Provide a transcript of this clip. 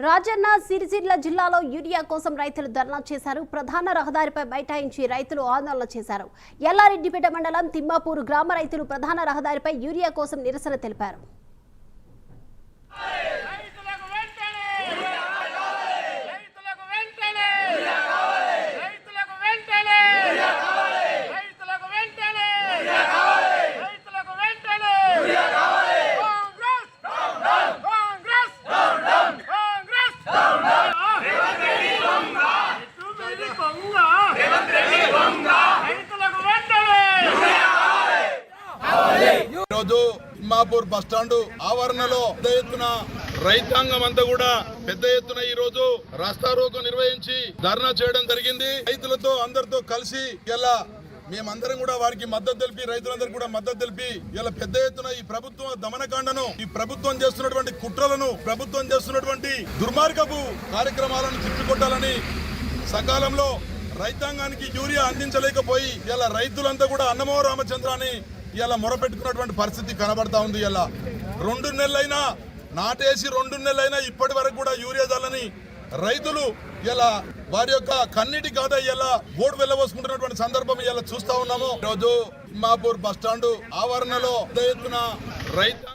రాజన్న సిరిసిల్ల జిల్లాలో యూరియా కోసం రైతులు ధర్నా చేశారు. ప్రధాన రహదారిపై బైఠాయించి రైతులు ఆందోళన చేశారు. ఎల్లారెడ్డిపేట మండలం తిమ్మాపూర్ గ్రామ రైతులు ప్రధాన రహదారిపై యూరియా కోసం నిరసన తెలిపారు. తిమ్మాపూర్ బస్టాండ్ ఆవరణలో పెద్ద ఎత్తున రైతాంగం అంతా కూడా పెద్ద ఎత్తున ఈ రోజు రాస్తా రోకో నిర్వహించి ధర్నా చేయడం జరిగింది. రైతులతో అందరితో కలిసి ఇలా మేమందరం కూడా వారికి మద్దతు తెలిపి రైతులందరికీ కూడా మద్దతు తెలిపి ఇలా పెద్ద ఎత్తున ఈ ప్రభుత్వం దమనకాండను, ఈ ప్రభుత్వం చేస్తున్నటువంటి కుట్రలను, ప్రభుత్వం చేస్తున్నటువంటి దుర్మార్గపు కార్యక్రమాలను తిప్పికొట్టాలని, సకాలంలో రైతాంగానికి యూరియా అందించలేకపోయి ఇలా రైతులంతా కూడా అన్నమో రామచంద్రాన్ని ఇలా మొరపెట్టుకున్నటువంటి పరిస్థితి కనబడతా ఉంది. ఇలా 2 నెలలైనా నాటేసి 2 నెలలైనా ఇప్పటి వరకు కూడా యూరియా జల్లని రైతులు ఇలా వారి యొక్క కన్నీటి కాదా ఇలా బోర్డు వెళ్ళవసుకుంటున్నటువంటి సందర్భం ఇలా చూస్తా ఉన్నాము. ఈరోజు తిమ్మాపూర్ బస్టాండ్ ఆవరణలో పెద్ద ఎత్తున రైతాంగం